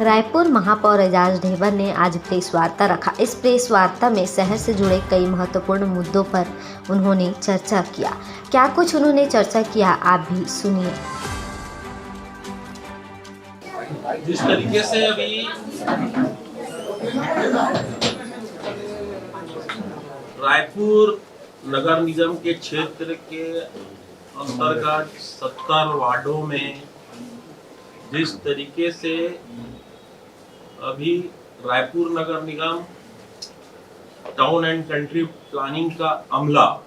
रायपुर महापौर एजाज ढेबर ने आज प्रेस वार्ता रखा। इस प्रेस वार्ता में शहर से जुड़े कई महत्वपूर्ण मुद्दों पर उन्होंने चर्चा किया। क्या कुछ उन्होंने चर्चा किया, आप भी सुनिए। जिस तरीके से अभी रायपुर नगर निगम के क्षेत्र के अंतर्गत 70 वार्डों में जिस तरीके से अभी रायपुर नगर निगम टाउन एंड कंट्री प्लानिंग का अमला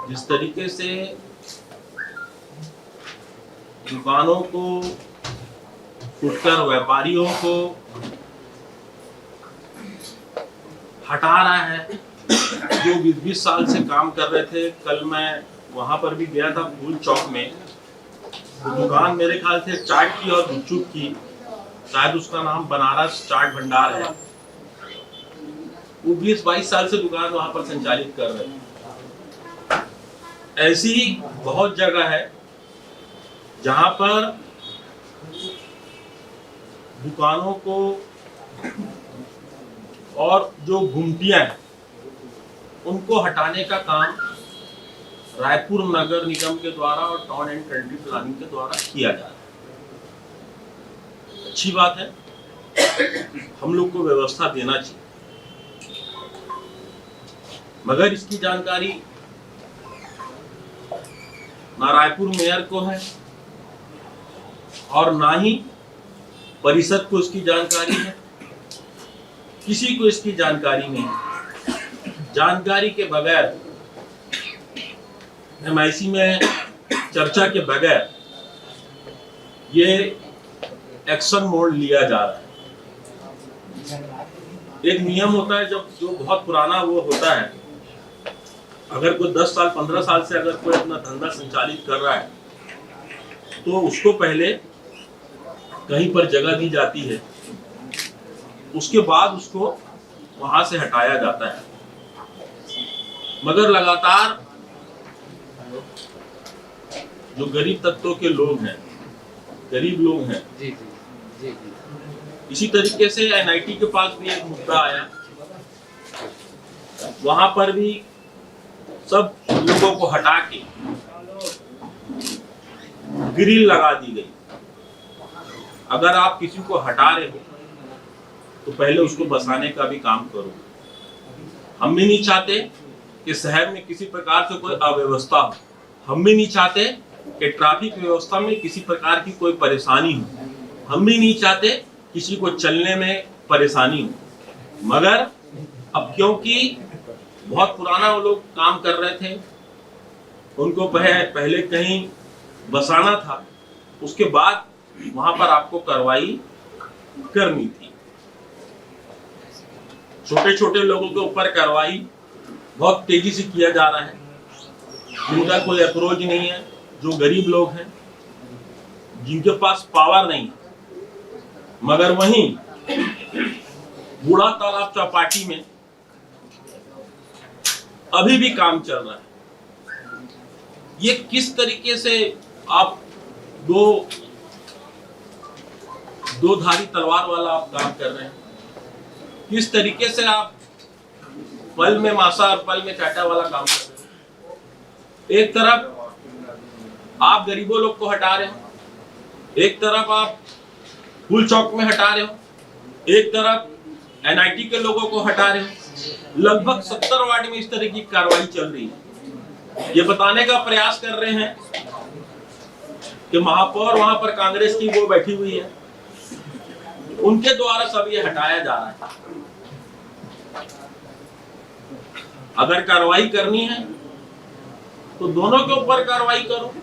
जिस तरीके से दुकानों को, फुटकर व्यापारियों को हटा रहा है, जो 20-20 साल से काम कर रहे थे। कल मैं वहां पर भी गया था फूल चौक में, तो दुकान मेरे ख्याल से चाट की और गुपचुप की, शायद उसका नाम बनारस चाट भंडार है। वो 20-22 साल से दुकान वहां पर संचालित कर रहे हैं। ऐसी बहुत जगह है जहां पर दुकानों को और जो गुमटियां हैं उनको हटाने का काम रायपुर नगर निगम के द्वारा और टाउन एंड कंट्री प्लानिंग के द्वारा किया जा रहा है। अच्छी बात है, हम लोग को व्यवस्था देना चाहिए, मगर इसकी जानकारी ना रायपुर मेयर को है और ना ही परिषद को इसकी जानकारी है। किसी को इसकी जानकारी नहीं है। जानकारी के बगैर, MIC में चर्चा के बगैर ये एक्शन मोड लिया जा रहा है। एक नियम होता है, जब जो बहुत पुराना वो होता है, अगर कोई 10 साल 15 साल से अगर कोई अपना धंधा संचालित कर रहा है तो उसको पहले कहीं पर जगह दी जाती है, उसके बाद उसको वहां से हटाया जाता है। मगर लगातार जो गरीब तत्वों के लोग हैं, गरीब लोग हैं, इसी तरीके से NIT के पास भी एक मुद्दा आया, वहां पर भी सब लोगों को हटा के ग्रिल लगा दी गई। अगर आप किसी को हटा रहे हो तो पहले उसको बसाने का भी काम करो। हम भी नहीं चाहते कि शहर में किसी प्रकार से कोई अव्यवस्था हो। हम भी नहीं चाहते कि ट्रैफिक व्यवस्था में किसी प्रकार की कोई परेशानी हो। हम भी नहीं चाहते किसी को चलने में परेशानी हो। मगर अब क्योंकि बहुत पुराना वो लोग काम कर रहे थे, उनको पहले कहीं बसाना था, उसके बाद वहां पर आपको कार्रवाई करनी थी। छोटे छोटे लोगों के ऊपर कार्रवाई बहुत तेजी से किया जा रहा है, जिनका कोई अप्रोच नहीं है, जो गरीब लोग हैं, जिनके पास पावर नहीं। मगर वहीं बूढ़ा तालाब चौपाटी में अभी भी काम चल रहा है। ये किस तरीके से आप दो धारी तलवार वाला आप काम कर रहे हैं, किस तरीके से आप पल में मासा और पल में कांटा वाला काम कर रहे हो। एक तरफ आप गरीबों लोग को हटा रहे हो, एक तरफ आप फूल चौक में हटा रहे हो, एक तरफ NIT के लोगों को हटा रहे हो। लगभग 70 वार्ड में इस तरह की कार्रवाई चल रही है। ये बताने का प्रयास कर रहे हैं कि महापौर वहां पर कांग्रेस की वो बैठी हुई है, उनके द्वारा सब ये हटाया जा रहा है। अगर कार्रवाई करनी है तो दोनों के ऊपर कार्रवाई करो।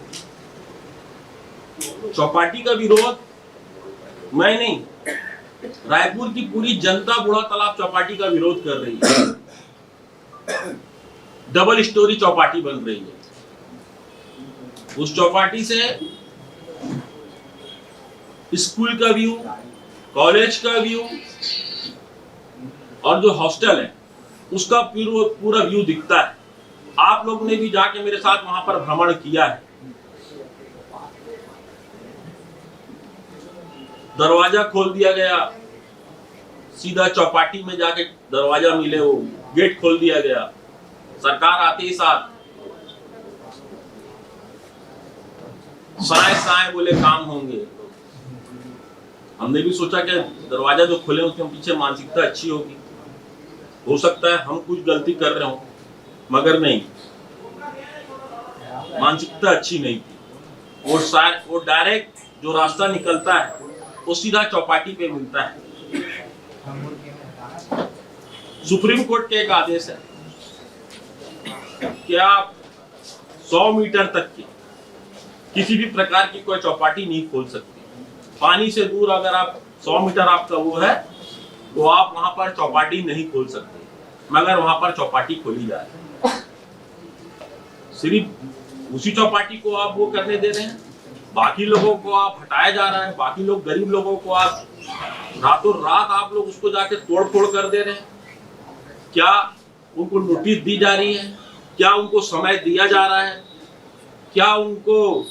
चौपाटी का विरोध मैं नहीं, रायपुर की पूरी जनता बूढ़ा तालाब चौपाटी का विरोध कर रही है। डबल स्टोरी चौपाटी बन रही है। उस चौपाटी से स्कूल का व्यू, कॉलेज का व्यू और जो हॉस्टल है उसका पूरा व्यू दिखता है। आप लोग ने भी जाके मेरे साथ वहां पर भ्रमण किया है। दरवाजा खोल दिया गया, सीधा चौपाटी में जाके दरवाजा मिले, वो गेट खोल दिया गया। सरकार आते ही साथ साए साए बोले काम होंगे। हमने भी सोचा कि दरवाजा जो खोले उसके पीछे मानसिकता अच्छी होगी, हो सकता है हम कुछ गलती कर रहे हो, मगर नहीं, मानसिकता अच्छी नहीं थी। वो डायरेक्ट जो रास्ता निकलता है वो सीधा चौपाटी पे मिलता है। सुप्रीम कोर्ट के एक आदेश है कि आप 100 मीटर तक की किसी भी प्रकार की कोई चौपाटी नहीं खोल सकते। पानी से दूर अगर आप 100 मीटर आपका वो है तो आप वहां पर चौपाटी नहीं खोल सकते, मगर वहां पर चौपाटी खोली जा रही है। सिर्फ उसी चौपाटी को आप वो करने दे रहे हैं, बाकी लोगों को आप हटाया जा रहा है। बाकी लोग, गरीब लोगों को आप रातों रात आप लोग उसको जाके तोड़ फोड़ कर दे रहे हैं। क्या उनको नोटिस दी जा रही है? क्या उनको समय दिया जा रहा है? क्या उनको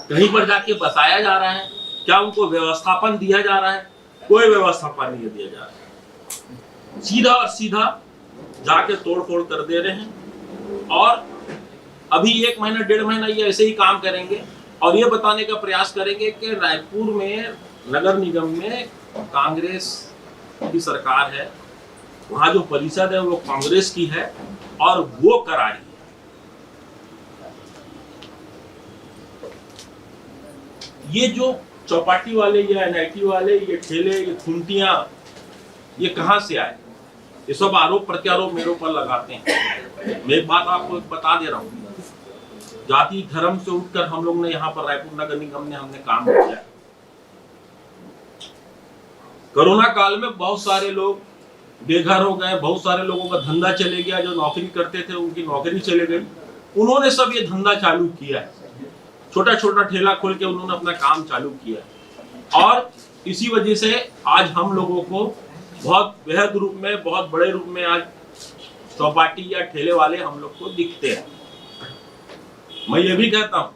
कहीं पर जाके बसाया जा रहा है? क्या उनको व्यवस्थापन दिया जा रहा है? कोई व्यवस्थापन नहीं दिया जा रहा है, सीधा और सीधा जाके तोड़ फोड़ कर दे रहे हैं। और अभी 1 महीना 1.5 महीना ये ऐसे ही काम करेंगे और ये बताने का प्रयास करेंगे कि रायपुर में नगर निगम में कांग्रेस की सरकार है, वहां जो परिषद है वो कांग्रेस की है और वो करा रही है। ये जो चौपाटी वाले, ये एनआईटी वाले, ये ठेले, ये खुंटियां, ये कहां से आए? ये सब आरोप प्रत्यारोप मेरे ऊपर लगाते हैं। मैं एक बात आपको बता दे रहा हूँ, जाति धर्म से उठकर हम लोग ने यहाँ पर रायपुर नगर निगम ने हमने काम किया। कोरोना काल में बहुत सारे लोग बेघर हो गए, बहुत सारे लोगों का धंधा चले गया, जो नौकरी करते थे उनकी नौकरी चले गई। उन्होंने सब ये धंधा चालू किया है, छोटा छोटा ठेला खोल के उन्होंने अपना काम चालू किया है। और इसी वजह से आज हम लोगों को बहुत बेहद रूप में, बहुत बड़े रूप में आज चौपाटी या ठेले वाले हम लोग को दिखते हैं। मैं ये भी कहता हूं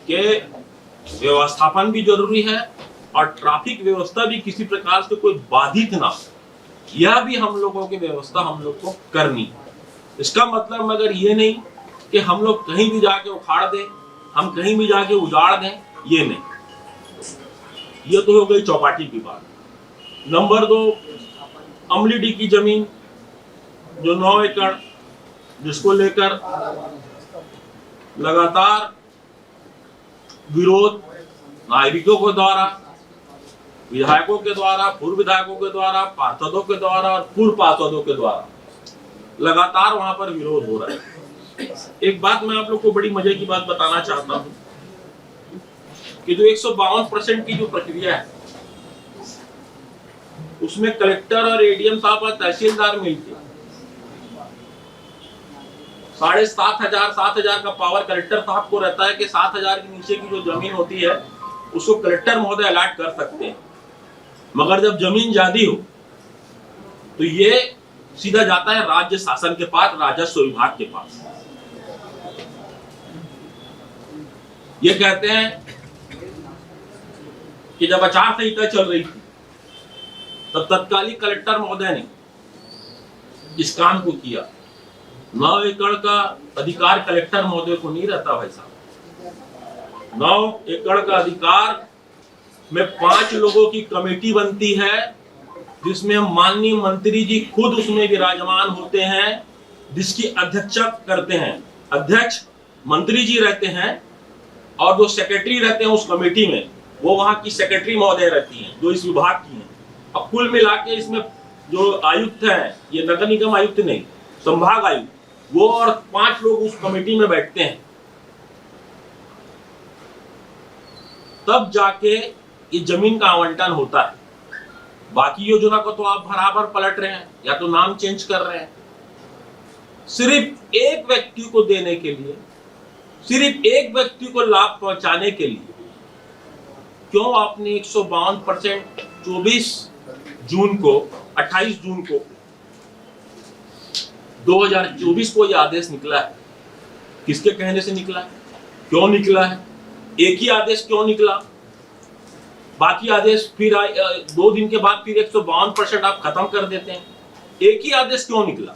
कि व्यवस्थापन भी जरूरी है और ट्रैफिक व्यवस्था भी किसी प्रकार से कोई बाधित ना, यह भी हम लोगों की व्यवस्था हम लोग को करनी है। इसका मतलब मगर ये नहीं कि हम लोग कहीं भी जाके उखाड़ दें, हम कहीं भी जाके उजाड़ दें, ये नहीं। ये तो हो गई चौपाटी की बात। नंबर 2, अमलीडी की जमीन जो 9 एकड़, जिसको लेकर लगातार विरोध नागरिकों के द्वारा, विधायकों के द्वारा, पूर्व विधायकों के द्वारा, पार्षदों के द्वारा और पूर्व पार्षदों के द्वारा लगातार वहां पर विरोध हो रहा है। एक बात मैं आप लोग को बड़ी मजे की बात बताना चाहता हूं कि जो 152% की जो प्रक्रिया है उसमें कलेक्टर और एडीएम साहब और तहसीलदार मिलकर 7,500 का पावर कलेक्टर साहब को रहता है कि 7,000 के नीचे की जो जमीन होती है उसको कलेक्टर महोदय अलॉट कर सकते हैं। मगर जब जमीन ज्यादा हो तो ये सीधा जाता है राज्य शासन के पास, राजस्व विभाग के पास। ये कहते हैं कि जब आचार संहिता चल रही थी तब तत्कालीन कलेक्टर महोदय ने इस काम को किया। 9 एकड़ का अधिकार कलेक्टर महोदय को नहीं रहता भाई साहब। 9 एकड़ का अधिकार में 5 लोगों की कमेटी बनती है, जिसमें माननीय मंत्री जी खुद उसमें विराजमान होते हैं, जिसकी अध्यक्षता करते हैं। अध्यक्ष मंत्री जी रहते हैं और जो सेक्रेटरी रहते हैं उस कमेटी में, वो वहां की सेक्रेटरी महोदय रहती हैं जो इस विभाग की हैं। अब कुल मिला के इसमें जो आयुक्त हैं, ये नगर निगम आयुक्त नहीं, संभाग आयुक्त, वो और 5 लोग उस कमेटी में बैठते हैं। तब जाके ये जमीन का आवंटन होता है। बाकी योजना को तो आप बराबर पलट रहे हैं या तो नाम चेंज कर रहे हैं। सिर्फ एक व्यक्ति को देने के लिए, सिर्फ एक व्यक्ति को लाभ पहुंचाने के लिए क्यों आपने 152% 28 जून को 2024 को यह आदेश निकला है? किसके कहने से निकला है? क्यों निकला है? एक ही आदेश क्यों निकला? बाकी आदेश फिर 2 दिन के बाद फिर 152% आप खत्म कर देते हैं। एक ही आदेश क्यों निकला?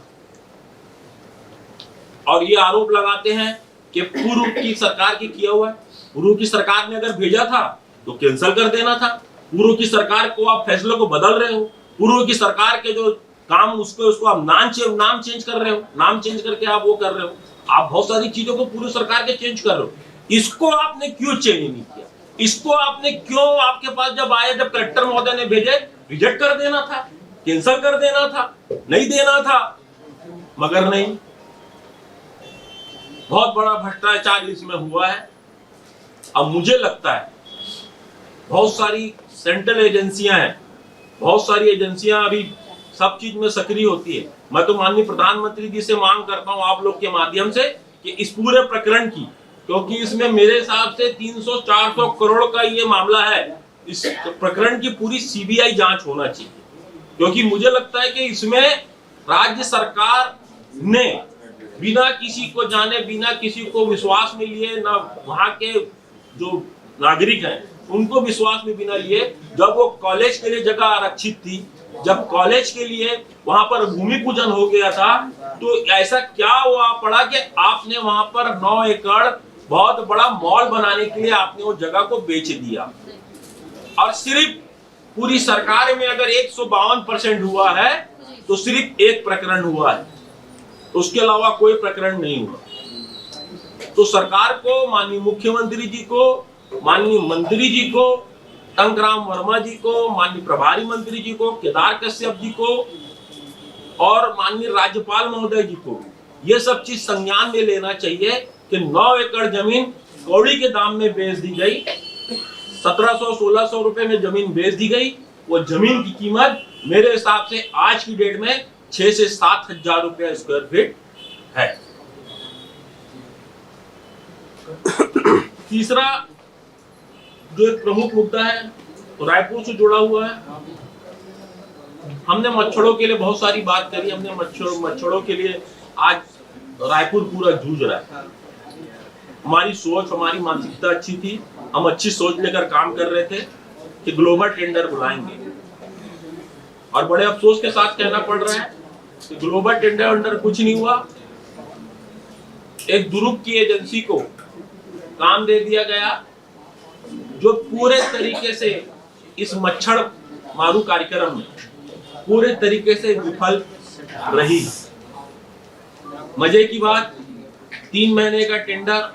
और ये आरोप लगाते हैं कि पूर्व की सरकार की किया हुआ है। पूर्व की सरकार ने अगर भेजा था तो कैंसिल कर देना था। पूर्व की सरकार को आप फैसलों को बदल रहे हो। पूर्व की सरकार के जो काम उसको आप नाम चेंज कर रहे हो, नाम चेंज करके आप वो कर रहे हो। आप बहुत सारी चीजों को पूर्व सरकार के चेंज कर रहे हो। इसको आपने क्यों चेंज नहीं किया? इसको आपने क्यों, आपके पास जब आए, जब कलेक्टर महोदय ने भेजे, रिजेक्ट कर देना था, कैंसिल कर देना था, नहीं देना था, मगर नहीं। बहुत बड़ा भ्रष्टाचार इसमें हुआ है। अब मुझे लगता है बहुत सारी सेंट्रल एजेंसियां हैं, बहुत सारी एजेंसियां अभी सब चीज में सक्रिय होती है। मैं तो माननीय प्रधानमंत्री जी से मांग करता हूं आप लोग के माध्यम से कि इस पूरे प्रकरण की, क्योंकि इसमें मेरे हिसाब से 300-400 करोड़ का ये मामला है, इस प्रकरण की पूरी सीबीआई जांच होना चाहिए। क्योंकि मुझे लगता है कि इसमें राज्य सरकार ने बिना किसी को जाने, बिना किसी को विश्वास में लिए, ना वहां के जो नागरिक हैं उनको विश्वास में बिना लिए, जब वो कॉलेज के लिए जगह आरक्षित थी, जब कॉलेज के लिए वहां पर भूमि पूजन हो गया था, तो ऐसा क्या हुआ पड़ा कि आपने वहां पर 9 एकड़ बहुत बड़ा मॉल बनाने के लिए आपने वो जगह को बेच दिया। और सिर्फ पूरी सरकार में अगर 152% हुआ है तो सिर्फ एक प्रकरण हुआ है, उसके अलावा कोई प्रकरण नहीं हुआ। तो सरकार को, माननीय मुख्यमंत्री जी को, माननीय मंत्री जी को, टंकराम वर्मा जी को, माननीय प्रभारी मंत्री जी को, केदार कश्यप जी को और माननीय राज्यपाल महोदय जी को ये सब चीज संज्ञान में लेना चाहिए कि 9 एकड़ जमीन कौड़ी के दाम में बेच दी गई, 1700-1600 रुपए में जमीन बेच दी गई। वो जमीन की कीमत मेरे हिसाब से आज की डेट में 6 से 7 हजार रुपया स्क्वायर फीट है। तीसरा जो एक प्रमुख मुद्दा है तो रायपुर से जुड़ा हुआ है। हमने मच्छरों के लिए बहुत सारी बात करी, हमने मच्छरों के लिए आज रायपुर पूरा जूझ रहा है। हमारी सोच, हमारी मानसिकता अच्छी थी, हम अच्छी सोच लेकर काम कर रहे थे कि ग्लोबल टेंडर बुलाएंगे, और बड़े अफसोस के साथ कहना पड़ रहा है कि ग्लोबल टेंडर कुछ नहीं हुआ। एक दुरुप की एजेंसी को काम दे दिया गया जो पूरे तरीके से इस मच्छर मारू कार्यक्रम में पूरे तरीके से विफल रही। मजे की बात, 3 महीने का टेंडर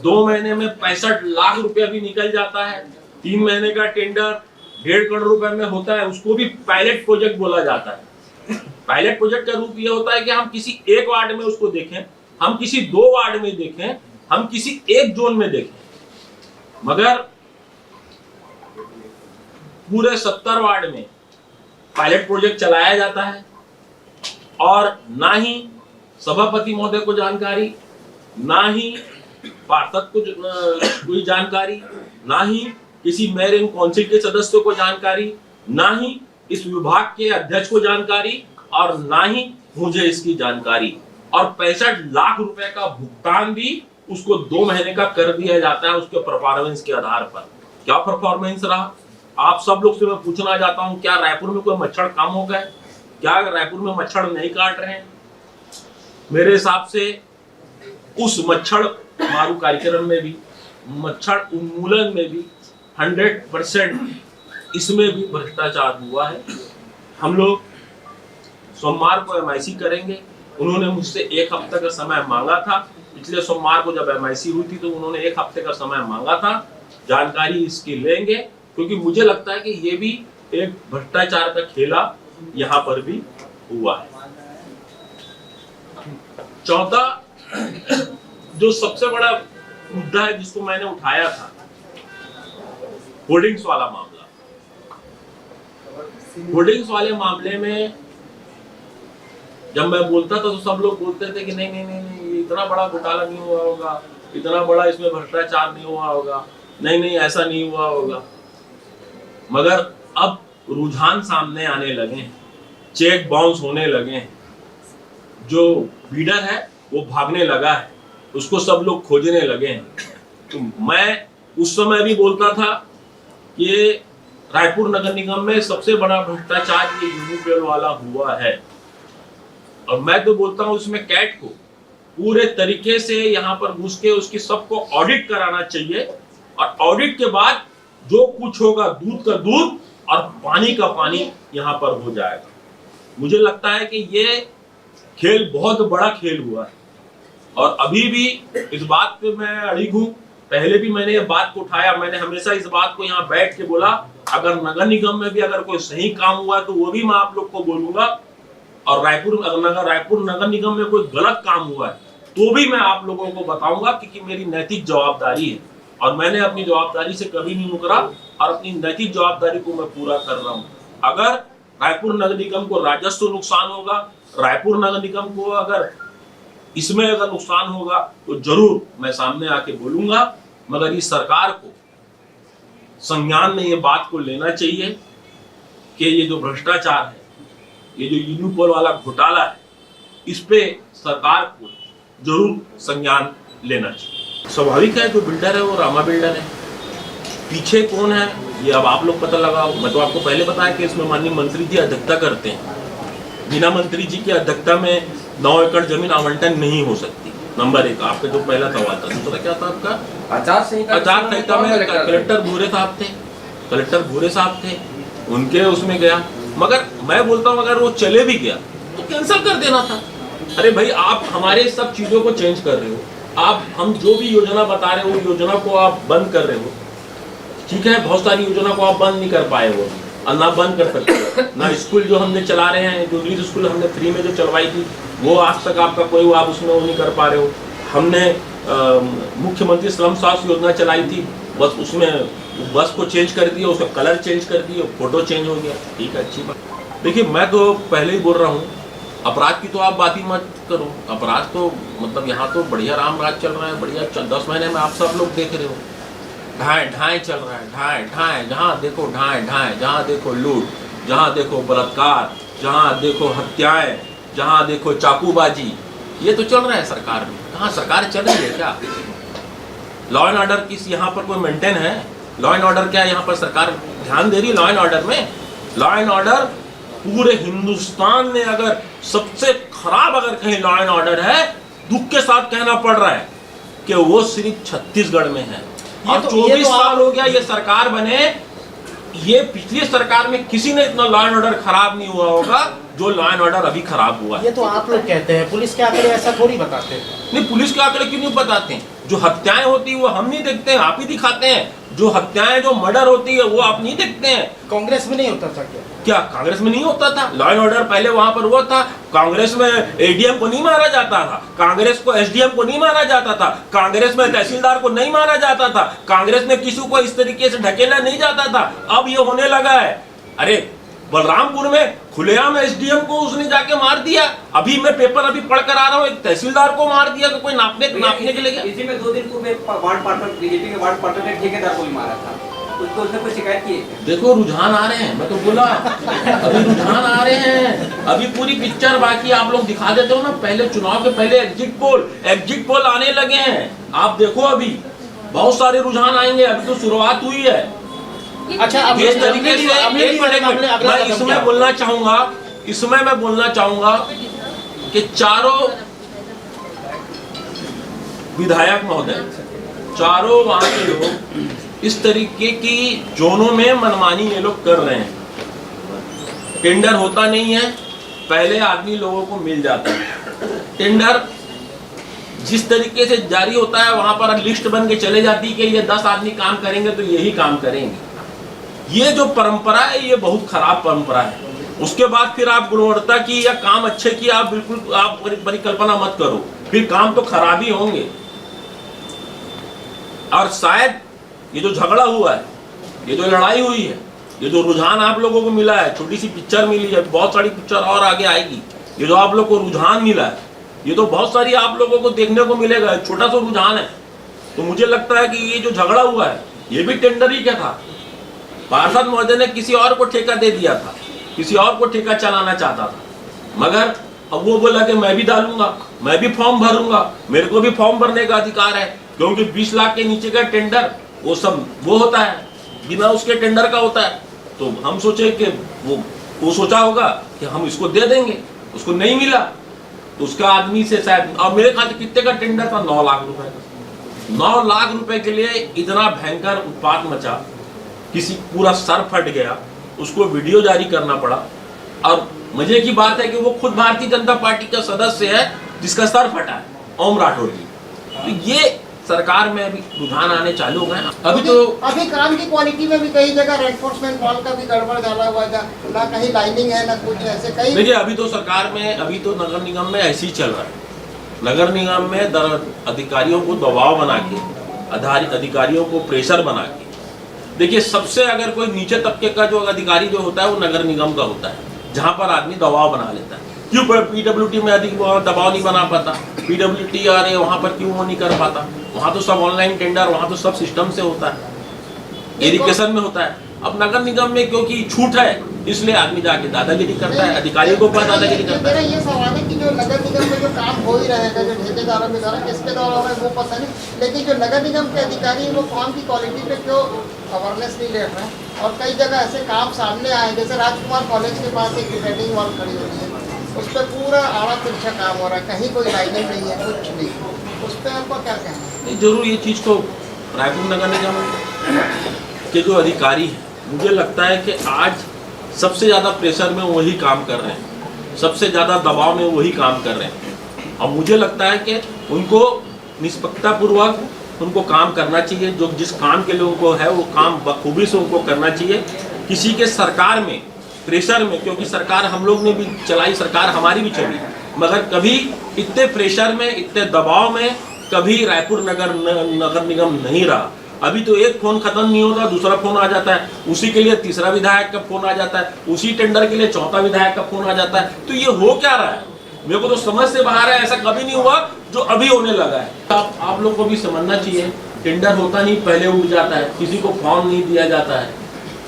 2 महीने में 65 लाख रुपया भी निकल जाता है। 3 महीने का टेंडर 1.5 करोड़ रुपए में होता है, उसको भी पायलट प्रोजेक्ट बोला जाता है। पायलट प्रोजेक्ट का रूप यह होता है कि हम किसी एक वार्ड में उसको देखें, हम किसी 2 वार्ड में देखें, हम किसी एक जोन में देखें, मगर पूरे 70 वार्ड में पायलट प्रोजेक्ट चलाया जाता है और ना ही सभापति महोदय को जानकारी, ना ही पार्षद को कोई जानकारी, ना ही किसी मेयर इन काउंसिल के सदस्यों को जानकारी, ना ही इस विभाग के अध्यक्ष को जानकारी, और ना ही मुझे इसकी जानकारी। और 65 लाख रुपए का भुगतान भी उसको 2 महीने का कर दिया जाता है उसके परफॉर्मेंस के आधार पर। क्या परफॉर्मेंस रहा? आप सब लोग से मैं पूछना चाहता हूं, क्या रायपुर में कोई मच्छर कम हो गए? क्या रायपुर में मच्छर नहीं काट रहे हैं? मेरे हिसाब से उस मच्छर मारू कार्यक्रम में भी, मच्छर उन्मूलन में भी 100% इसमें भी भ्रष्टाचार हुआ है। हम लोग सोमवार को MIC करेंगे। उन्होंने मुझसे 1 हफ्ते का समय मांगा था। पिछले सोमवार को जब MIC हुई थी तो उन्होंने 1 हफ्ते का समय मांगा था। जानकारी इसकी लेंगे, क्योंकि मुझे लगता है कि ये भी एक भ्रष्टाचार का खेला यहाँ पर भी हुआ है। चौथा जो सबसे बड़ा मुद्दा है जिसको मैंने उठाया था, होर्डिंग्स वाला मामला। होर्डिंग्स वाले मामले में जब मैं बोलता था तो सब लोग बोलते थे कि नहीं नहीं नहीं नहीं, इतना बड़ा घोटाला नहीं हुआ होगा, इतना बड़ा इसमें भ्रष्टाचार नहीं हुआ होगा, नहीं नहीं ऐसा नहीं हुआ होगा। मगर अब रुझान सामने आने लगे हैं, चेक बाउंस होने लगे हैं, जो बीडर है वो भागने लगा है, उसको सब लोग खोजने लगे हैं। तो मैं उस समय भी बोलता था ये रायपुर नगर निगम में सबसे बड़ा भ्रष्टाचार ये यूनिपेल वाला हुआ है। और मैं तो बोलता हूँ उसमें कैट को पूरे तरीके से यहाँ पर घुस के उसकी सबको ऑडिट कराना चाहिए, और ऑडिट के बाद जो कुछ होगा दूध का दूध और पानी का पानी यहाँ पर हो जाएगा। मुझे लगता है कि ये खेल बहुत बड़ा खेल हुआ है, और अभी भी इस बात पे मैं अड़िग हूँ। पहले भी मैंने ये बात को उठाया, मैंने हमेशा इस बात को यहाँ बैठ के बोला, अगर नगर निगम में भी अगर कोई सही काम हुआ है तो वो भी मैं आप लोग को बोलूंगा, और रायपुर नगर निगम में कोई गलत काम हुआ है तो भी मैं आप लोगों को बताऊंगा, क्योंकि मेरी नैतिक जवाबदारी है और मैंने अपनी जवाबदारी से कभी नहीं मुकरा और अपनी नैतिक जवाबदारी को मैं पूरा कर रहा हूँ। अगर रायपुर नगर निगम को राजस्व नुकसान होगा, रायपुर नगर निगम को अगर इसमें अगर नुकसान होगा तो जरूर मैं सामने आके बोलूंगा, मगर इस सरकार को संज्ञान में ये बात को लेना चाहिए कि ये जो भ्रष्टाचार है, ये जो यूनिपोल वाला घोटाला है, इस पे सरकार को जरूर संज्ञान लेना चाहिए। स्वाभाविक है, जो बिल्डर है वो रामा बिल्डर है, पीछे कौन है ये अब आप लोग पता लगाओ। मैं तो आपको पहले बताया कि इसमें माननीय मंत्री जी अध्यक्षता करते हैं, बिना मंत्री जी की अध्यक्षता में 9 एकड़ जमीन आवंटन नहीं हो सकती। नंबर 1 आपका जो पहला सवाल था। दूसरा क्या था आपका? आचार संहिता में कलेक्टर भूरे साहब थे, उनके उसमें गया, मगर मैं बोलता हूँ अगर वो चले भी गया तो कैंसिल कर देना था। अरे भाई, आप हमारे सब चीजों को चेंज कर रहे हो, आप हम जो भी योजना बता रहे हो योजना को आप बंद कर रहे हो। ठीक है, बहुत सारी योजना को आप बंद नहीं कर पाए हो, और ना बंद कर सकते ना। स्कूल जो हमने चला रहे हैं, जो इंग्लिश स्कूल हमने फ्री में जो चलवाई थी, वो आज तक आपका कोई आप उसमें वो नहीं कर पा रहे हो। हमने मुख्यमंत्री श्रम स्वास्थ्य योजना चलाई थी, बस उसमें बस को चेंज कर दिया, उसका कलर चेंज कर दिया, फोटो चेंज हो गया। ठीक है, अच्छी बात। देखिए, मैं तो पहले ही बोल रहा हूँ, अपराध की तो आप बात ही मत करो। अपराध तो मतलब यहाँ तो बढ़िया राम राज चल रहा है, बढ़िया 10 महीने में आप सब लोग देख रहे हो, ढाई चल रहा है, ढाई जहाँ देखो ढाई, जहाँ देखो लूट, जहाँ देखो बलात्कार, जहाँ देखो हत्याएं, जहाँ देखो चाकूबाजी, ये तो चल रहा है सरकार में। कहाँ सरकार चल रही है क्या? लॉ एंड ऑर्डर किस यहाँ पर कोई मेंटेन है? लॉ एंड ऑर्डर क्या यहाँ पर सरकार ध्यान दे रही है लॉ एंड ऑर्डर में? लॉ एंड ऑर्डर पूरे हिंदुस्तान में अगर सबसे खराब अगर कहीं लॉ एंड ऑर्डर है, दुख के साथ कहना पड़ रहा है कि वो सिर्फ छत्तीसगढ़ में है। और 24 साल हो गया ये सरकार बने, ये पिछली सरकार में किसी ने इतना लॉ एंड ऑर्डर खराब नहीं हुआ होगा जो लॉ एंड ऑर्डर अभी खराब हुआ है। ये तो आप लोग कहते हैं, पुलिस के आंकड़े ऐसा थोड़ी बताते हैं। नहीं, पुलिस के आंकड़े क्यों नहीं बताते हैं? जो हत्याएं होती है वो हम नहीं देखते हैं, आप ही दिखाते हैं। जो हत्याएं, जो मर्डर होती है वो आप नहीं देखते हैं। कांग्रेस में नहीं होता था क्या कांग्रेस में नहीं होता था? लॉ एंड ऑर्डर पहले वहां पर हुआ था। कांग्रेस में एडीएम को नहीं मारा जाता था, कांग्रेस को एसडीएम को नहीं मारा जाता था, कांग्रेस में तहसीलदार को नहीं मारा जाता था, कांग्रेस में किसी को इस तरीके से ढकेला नहीं जाता था। अब ये होने लगा है। अरे बलरामपुर में खुलेआम एसडीएम को उसने जाके मार दिया। अभी मैं पेपर अभी पढ़ कर आ रहा हूँ, एक तहसीलदार को मार दिया कि कोई नापने के लिए। इसी में 2 दिन पूर्व वार्ड पार्टनर, बीजेपी के वार्ड पार्टनर ने ठेकेदार को भी मारा था, उसको उसने कोई शिकायत की है? देखो, रुझान आ रहे हैं, मैं तो बोला अभी रुझान आ रहे हैं, अभी पूरी पिक्चर बाकी। आप लोग दिखा देते हो ना, पहले चुनाव के पहले एग्जिट पोल आने लगे हैं। आप देखो, अभी बहुत सारे रुझान आएंगे, अभी तो शुरुआत हुई है। अच्छा, इस तरीके से मैं इसमें बोलना चाहूंगा कि चारों विधायक महोदय, चारों वहां के लोग इस तरीके की जोनों में मनमानी ये लोग कर रहे हैं। टेंडर होता नहीं है, पहले आदमी लोगों को मिल जाता है। टेंडर जिस तरीके से जारी होता है वहां पर लिस्ट बन के चले जाती है कि ये 10 आदमी काम करेंगे तो यही काम करेंगे। ये जो परंपरा है ये बहुत खराब परंपरा है। उसके बाद फिर आप गुणवत्ता की या काम अच्छे की आप बिल्कुल आप परिकल्पना मत करो, फिर काम तो खराब ही होंगे। और शायद ये जो झगड़ा हुआ है, ये जो लड़ाई हुई है, ये जो रुझान आप लोगों को मिला है, छोटी सी पिक्चर मिली है, बहुत सारी पिक्चर और आगे आएगी। ये जो आप लोग को रुझान मिला है, ये तो बहुत सारी आप लोगों को देखने को मिलेगा। छोटा सा रुझान है, तो मुझे लगता है कि ये जो झगड़ा हुआ है ये भी टेंडर ही क्या था। पार्षद महोदय ने किसी और को ठेका दे दिया था, किसी और को ठेका चलाना चाहता था, मगर अब वो बोला कि मैं भी डालूंगा, मैं भी फॉर्म भरूंगा, मेरे को भी फॉर्म भरने का अधिकार है, क्योंकि 20 लाख के नीचे का टेंडर वो सब वो होता है, बिना उसके टेंडर का होता है। तो हम सोचे कि वो सोचा होगा कि हम इसको दे देंगे, उसको नहीं मिला तो उसका आदमी से शायद, और मेरे ख्याल से कितने का टेंडर था, 9 लाख रुपए का। 9 लाख रुपए के लिए इतना भयंकर उत्पात मचा, किसी पूरा सर फट गया, उसको वीडियो जारी करना पड़ा। और मजे की बात है कि वो खुद भारतीय जनता पार्टी का सदस्य है जिसका सर फटा है, ओम राठौर जी। तो ये सरकार में अभी रुझान आने चालू हो गए। अभी काम की क्वालिटी में भी कई जगह रेनफोर्समेंट वॉल का भी गड़बड़ डाला हुआ है, ना कहीं लाइनिंग है ना कुछ, ऐसे कई। देखिए अभी तो सरकार में, अभी तो नगर निगम में ऐसे ही चल रहा है। नगर निगम में अधिकारियों को दबाव बना के, अधिकारियों को प्रेशर बना के, देखिए सबसे अगर कोई नीचे तबके का जो अधिकारी जो होता है वो नगर निगम का होता है, जहाँ पर आदमी दबाव बना लेता है। क्यों पीडब्ल्यूडी में अधिक दबाव नहीं बना पाता, पीडब्ल्यूडी आ रहे वहाँ पर क्यों वो नहीं कर पाता? वहाँ तो सब ऑनलाइन टेंडर, वहाँ तो सब सिस्टम से होता है, इरिगेशन में होता है। अब नगर निगम में क्योंकि छूट है इसलिए आदमी जाके दादागिरी करता है, अधिकारियों को ऊपर दादागिरी करता है। ये सवाल है कि जो नगर निगम में जो काम हो ही रहेगा, जो ठेकेदारों के द्वारा किसके द्वारा हो रहा है वो पता नहीं, लेकिन जो नगर निगम के अधिकारी हैं वो काम की क्वालिटी पे क्यों अवेयरनेस नहीं ले रहे हैं? और कई जगह ऐसे काम सामने आए, जैसे राजकुमार कॉलेज के पास एक डिफेंडिंग वॉल खड़ी हुई है, उस पर पूरा आड़ा तिरछा काम हो रहा है, कहीं कोई लाइनिंग नहीं है, कुछ नहीं। उस पर आपका क्या कहना है? जरूर ये चीज़ को रायपुर नगर निगम के जो अधिकारी हैं, मुझे लगता है कि आज सबसे ज़्यादा प्रेशर में वही काम कर रहे हैं, सबसे ज़्यादा दबाव में वही काम कर रहे हैं। और मुझे लगता है कि उनको निष्पक्षतापूर्वक उनको काम करना चाहिए, जो जिस काम के लिए उनको है वो काम बखूबी से उनको करना चाहिए। किसी के सरकार में प्रेशर में, क्योंकि सरकार हम लोग ने भी चलाई, सरकार हमारी भी चली, मगर कभी इतने प्रेशर में, इतने दबाव में कभी रायपुर नगर निगम नहीं रहा। अभी तो एक फोन खत्म नहीं होता दूसरा फोन आ जाता है, उसी के लिए तीसरा विधायक का फोन आ जाता है, उसी टेंडर के लिए चौथा विधायक का फोन आ जाता है। तो ये हो क्या रहा है? मेरे को तो समझ से बाहर है। ऐसा कभी नहीं हुआ जो अभी होने लगा है। आप लोग को भी समझना चाहिए, टेंडर होता नहीं पहले उठ जाता है, किसी को फॉर्म नहीं दिया जाता है।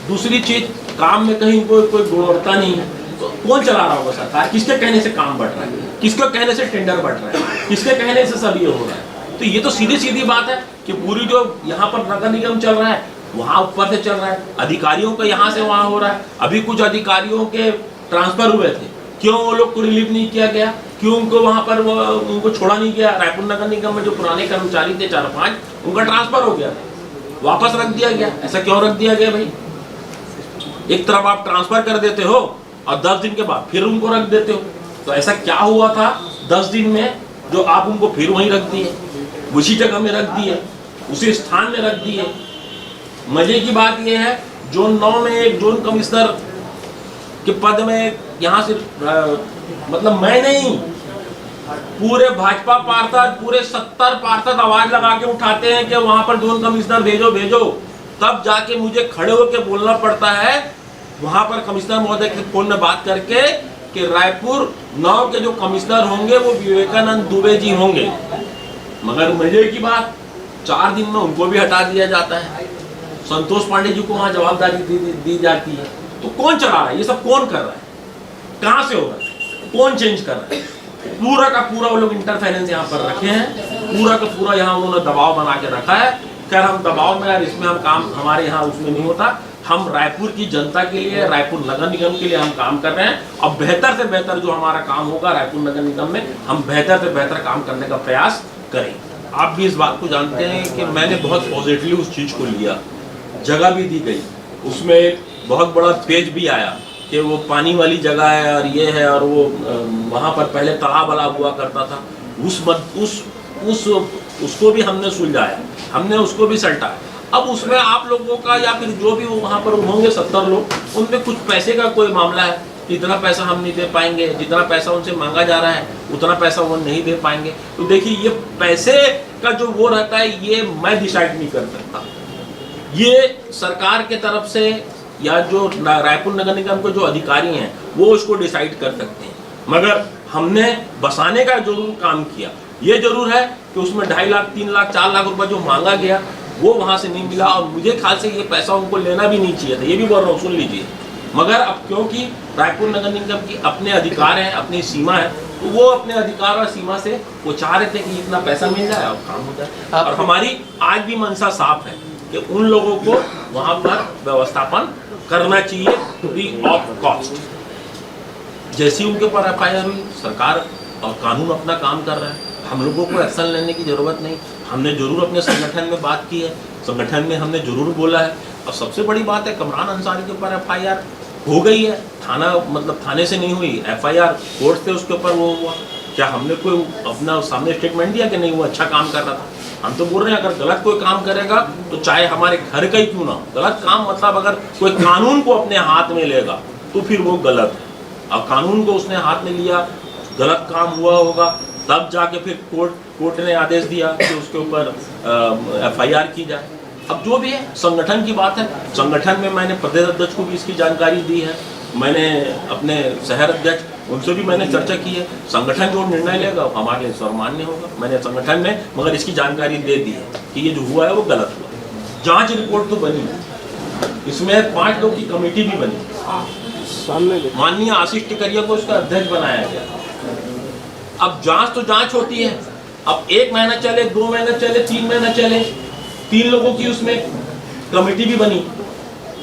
दूसरी चीज, काम में कहीं कोई गुणवत्ता नहीं है, तो कौन चला रहा होगा? सरकार। किसके कहने से काम बढ़ रहा है, किसके कहने से टेंडर बढ़ रहा है, किसके कहने से सब ये हो रहा है? तो ये तो सीधी सीधी बात है कि पूरी जो यहाँ पर नगर निगम चल रहा है वहाँ ऊपर से चल रहा है, अधिकारियों का यहाँ से वहाँ हो रहा है। अभी कुछ अधिकारियों के ट्रांसफर हुए थे, क्यों वो लोग को रिलीव नहीं किया गया? क्यों उनको वहाँ पर उनको छोड़ा नहीं गया? रायपुर नगर निगम में जो पुराने कर्मचारी थे 4-5, उनका ट्रांसफर हो गया, वापस रख दिया गया। ऐसा क्यों रख दिया गया भाई? एक तरफ आप ट्रांसफर कर देते हो और 10 दिन के बाद फिर उनको रख देते हो। तो ऐसा क्या हुआ था 10 दिन में जो आप उनको फिर वहीं रख दिए, उसी जगह में रख दिए, उसी स्थान में रख दिए? मजे की बात यह है, जोन 9 में एक जोन कमिश्नर के पद में यहाँ से मतलब मैं नहीं, पूरे भाजपा पार्षद, पूरे 70 पार्षद आवाज लगा के उठाते हैं कि वहां पर जोन कमिश्नर भेजो भेजो। तब जाके मुझे खड़े होकर बोलना पड़ता है वहां पर कमिश्नर महोदय के फोन में बात करके कि रायपुर 9 के जो कमिश्नर होंगे वो विवेकानंद दुबे जी होंगे। मगर मजे की बात, 4 दिन में उनको भी हटा दिया जाता है, संतोष पांडे जी को वहां जवाबदारी दी जाती है। तो कौन चला रहा है ये सब? कौन कर रहा है? कहाँ से हो रहा है? कौन चेंज कर रहा है? पूरा का पूरा वो लोग इंटरफेरेंस यहाँ पर रखे हैं, पूरा का पूरा यहाँ उन्होंने दबाव बना के रखा है। खैर हम दबाव में यार इसमें हम काम हमारे यहाँ उसमें नहीं होता। हम रायपुर की जनता के लिए, रायपुर नगर निगम के लिए हम काम कर रहे हैं और बेहतर से बेहतर जो हमारा काम होगा रायपुर नगर निगम में, हम बेहतर से बेहतर काम करने का प्रयास करें। आप भी इस बात को जानते हैं कि मैंने बहुत पॉजिटिवली उस चीज़ को लिया, जगह भी दी गई, उसमें एक बहुत बड़ा पेज भी आया कि वो पानी वाली जगह है और ये है, और वो वहाँ पर पहले तालाब वाला हुआ करता था, उसको भी हमने सुलझाया, हमने उसको भी सल्टाया। अब उसमें आप लोगों का या फिर जो भी वहाँ पर होंगे 70 लोग, उनमें कुछ पैसे का कोई मामला है, इतना पैसा हम नहीं दे पाएंगे, जितना पैसा उनसे मांगा जा रहा है उतना पैसा वो नहीं दे पाएंगे। तो देखिए ये पैसे का जो वो रहता है ये मैं डिसाइड नहीं कर सकता, ये सरकार के तरफ से या जो रायपुर नगर निगम के जो अधिकारी हैं वो उसको डिसाइड कर सकते हैं। मगर हमने बसाने का जरूर काम किया। ये जरूर है कि उसमें 2.5 लाख 3 लाख 4 लाख रुपए जो मांगा गया वो वहाँ से नहीं मिला, और मुझे ख्याल से ये पैसा उनको लेना भी नहीं चाहिए था, ये भी बोल रहा हूँ, सुन लीजिए। मगर अब क्योंकि रायपुर नगर निगम की अपने अधिकार हैं, अपनी सीमा है, तो वो अपने अधिकार और सीमा से वो चाह रहे थे कि इतना पैसा मिल जाए और काम हो जाए। और हमारी आज भी मंशा साफ है कि उन लोगों को वहाँ पर व्यवस्थापन करना चाहिए फ्री ऑफ कॉस्ट। जैसी उनके ऊपर एफआईआर हुई, सरकार और कानून अपना काम कर रहा है, हम लोगों को एक्शन लेने की ज़रूरत नहीं। हमने जरूर अपने संगठन में बात की है, संगठन में हमने जरूर बोला है। और सबसे बड़ी बात है, कमरान अंसारी के ऊपर एफआईआर हो गई है, थाना मतलब थाने से नहीं हुई, एफआईआर कोर्ट से उसके ऊपर वो हुआ। क्या हमने कोई अपना सामने स्टेटमेंट दिया कि नहीं वो अच्छा काम कर रहा था? हम तो बोल रहे हैं अगर गलत कोई काम करेगा तो चाहे हमारे घर का ही क्यों ना हो, गलत काम मतलब अगर कोई कानून को अपने हाथ में लेगा तो फिर वो गलत है। अब कानून को उसने हाथ में लिया, गलत काम हुआ होगा, तब जाके फिर कोर्ट ने आदेश दिया कि उसके ऊपर एफआईआर की जाए। अब जो भी है संगठन की बात है, संगठन में मैंने प्रदेश अध्यक्ष को भी इसकी जानकारी दी है, मैंने अपने शहर अध्यक्ष उनसे भी मैंने चर्चा की है। संगठन जो निर्णय लेगा हमारे लिए सर्वमान्य होगा। मैंने संगठन में मगर इसकी जानकारी दे दी है कि ये जो हुआ है वो गलत हुआ। जांच रिपोर्ट तो बनी, इसमें 5 लोग की कमेटी भी बनी, माननीय आशीष टिकरिया को इसका अध्यक्ष बनाया गया। अब जांच तो जांच होती है, अब 1 महीना चले, 2 महीना चले, 3 महीना चले, 3 लोगों की उसमें कमेटी भी बनी।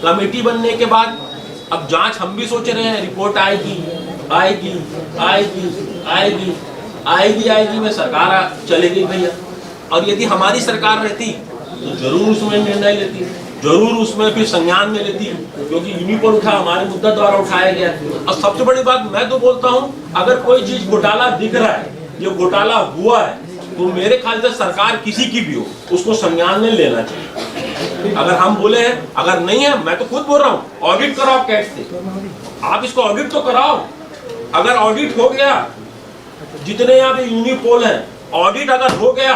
कमेटी बनने के बाद अब जांच हम भी सोच रहे हैं रिपोर्ट आएगी आएगी आएगी आएगी आएगी आएगी में सरकार चलेगी भैया। और यदि हमारी सरकार रहती तो जरूर उसमें निर्णय लेती, जरूर उसमें फिर संज्ञान में लेती, क्योंकि यूनि पर उठा, हमारे मुद्दा द्वारा उठाया गया। और सबसे बड़ी बात मैं तो बोलता हूँ, अगर कोई चीज घोटाला दिख रहा है, ये घोटाला हुआ है, तो मेरे ख्याल से सरकार किसी की भी हो उसको संज्ञान में लेना चाहिए। अगर हम बोले हैं, अगर नहीं है, मैं तो खुद बोल रहा हूँ, ऑडिट कराओ कैट से, आप इसको ऑडिट तो कराओ। अगर ऑडिट हो गया, जितने यहाँ पे यूनिपोल हैं, ऑडिट अगर हो गया,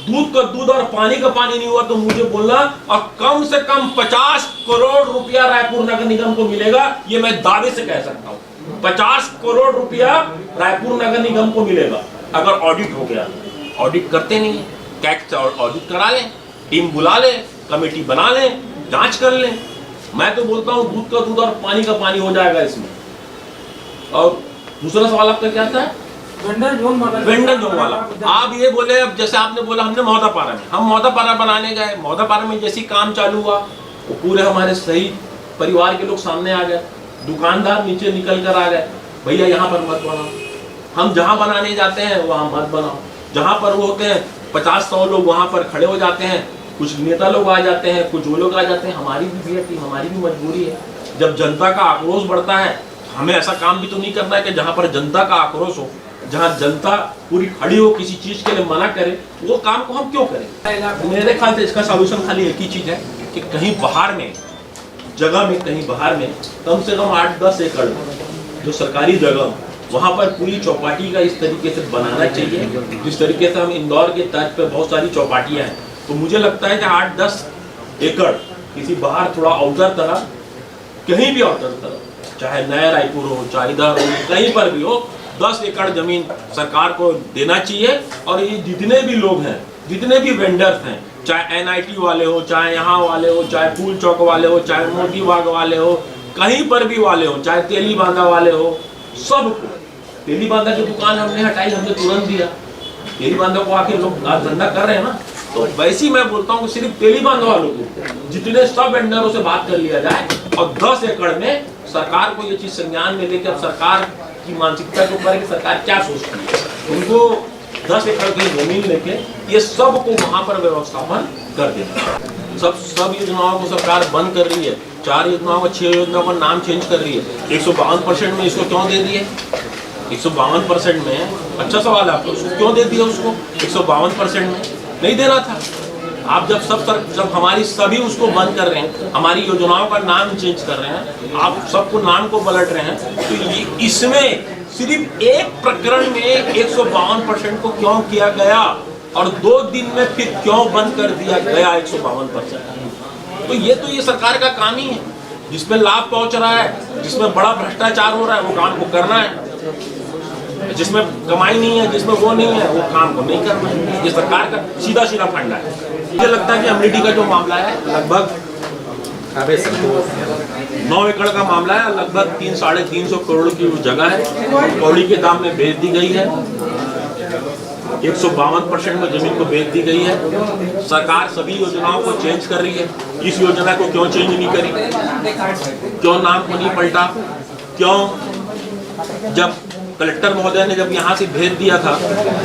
दूध का दूध और पानी का पानी नहीं हुआ तो मुझे बोलना, और कम से कम 50 करोड़ रुपया रायपुर नगर निगम को मिलेगा, ये मैं दावे से कह सकता हूँ। 50 करोड़ रुपया रायपुर नगर निगम को मिलेगा अगर ऑडिट हो गया। ऑडिट करते नहीं है, कैट से ऑडिट करा लें, टीम बुला लें, कमेटी बना लें, जांच कर लें। मैं तो बोलता हूँ दूध का दूध और पानी का पानी हो जाएगा इसमें। और दूसरा सवाल आपका क्या था? वेंडर जोन वाला। आप ये बोले, अब जैसे आपने बोला हमने मौदापारा में, हम मौदापारा बनाने गए, मौदापारा में जैसी काम चालू हुआ वो पूरे हमारे सही परिवार के लोग सामने आ गए, दुकानदार नीचे निकल कर आ गए, भैया यहाँ पर मत बनाओ, हम जहाँ बनाने जाते हैं वहाँ मत बनाओ। जहाँ पर वो होते हैं 50-100 लोग वहाँ पर खड़े हो जाते हैं, कुछ नेता लोग आ जाते हैं, कुछ वो लोग आ जाते हैं। हमारी भी भैया टीम, हमारी भी मजबूरी है, जब जनता का आक्रोश बढ़ता है हमें ऐसा काम भी तो नहीं करना है कि जहाँ पर जनता का आक्रोश हो, जहाँ जनता पूरी खड़ी हो किसी चीज के लिए मना करे, वो काम को हम क्यों करें? मेरे ख्याल से इसका सॉल्यूशन खाली एक ही चीज है कि कहीं बाहर में जगह में, कहीं बाहर में कम से कम 8-10 एकड़ जो सरकारी जगह, वहाँ पर पूरी चौपाटी का इस तरीके से बनाना चाहिए जिस तरीके से हम इंदौर के तर्ज पे बहुत सारी चौपाटियाँ हैं। तो मुझे लगता है कि 8-10 एकड़ किसी बाहर थोड़ा आउटर तरह, कहीं भी आउटर तरह, चाहे नया रायपुर हो, चाहे इधर हो, कहीं पर भी हो, 10 एकड़ जमीन सरकार को देना चाहिए। और ये जितने भी लोग हैं, जितने भी वेंडर्स हैं, चाहे एनआईटी वाले हो, चाहे यहाँ वाले हो, चाहे फूल चौक वाले हो, चाहे मोती बाग वाले हो, कहीं पर भी वाले हो, चाहे तेली बांधा वाले हो, सबको। तेली बांधा की दुकान हमने हटाई, हमने तुरंत दिया। तेली बांधा को आके लोग धंधा कर रहे हैं ना, तो वैसे ही मैं बोलता हूँ सिर्फ तेली बांधा वालों को, जितने सब वेंडरों से बात कर लिया जाए और 10 एकड़ में सरकार को ये चीज संज्ञान में लेकर, अब सरकार की मानसिकता के ऊपर है कि सरकार क्या सोचती है, उनको 10 एकड़ की जमीन लेके ये सब को वहां पर व्यवस्थापन कर देना। सब योजनाओं को सरकार बंद कर रही है, 4 योजनाओं का 6 योजनाओं का नाम चेंज कर रही है। 152% में इसको क्यों दे दिए? 152% में, अच्छा सवाल है आपको, क्यों दे दिया उसको 152% में? नहीं देना था। आप जब हमारी सभी उसको बंद कर रहे हैं, हमारी योजनाओं का नाम चेंज कर रहे हैं, आप सबको नाम को पलट रहे हैं, तो ये इसमें सिर्फ एक प्रकरण में 152% को क्यों किया गया और 2 दिन में फिर क्यों बंद कर दिया गया 152%? तो ये सरकार का काम ही है, जिसमें लाभ पहुंच रहा है, जिसमें बड़ा भ्रष्टाचार हो रहा है, वो काम को करना है। जिसमें कमाई नहीं है, जिसमें वो नहीं है, वो काम को नहीं करना है। ये सरकार का सीधा फंडा है। मुझे लगता है कि अमेठी का जो मामला है लगभग 9 एकड़ का मामला है, लगभग 300-350 करोड़ की जगह है, कौड़ी के दाम में बेच दी गई है। 152% में जमीन को बेच दी गई है। सरकार सभी योजनाओं को चेंज कर रही है, इस योजना को क्यों चेंज नहीं करी, क्यों नाम को नहीं पलटा, क्यों जब कलेक्टर महोदय ने जब यहाँ से भेज दिया था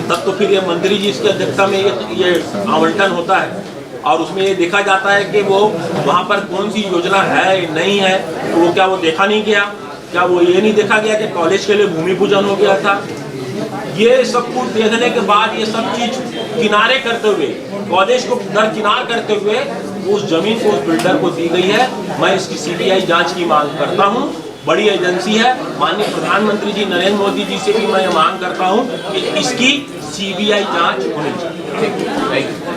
तब तो फिर ये मंत्री जी इसकी अध्यक्षता में ये आवंटन होता है और उसमें ये देखा जाता है कि वो वहाँ पर कौन सी योजना है नहीं है, तो वो क्या वो देखा नहीं गया, क्या वो ये नहीं देखा गया कि कॉलेज के लिए भूमि पूजन हो गया था। ये सब कुछ देखने के बाद ये सब चीज किनारे करते हुए, कॉलेज को दरकिनार करते हुए उस जमीन को उस बिल्डर को दी गई है। मैं इसकी सीबीआई जांच की मांग करता हूँ। बड़ी एजेंसी है, माननीय प्रधानमंत्री जी नरेंद्र मोदी जी से भी मैं मांग करता हूँ कि इसकी सीबीआई जांच होनी चाहिए।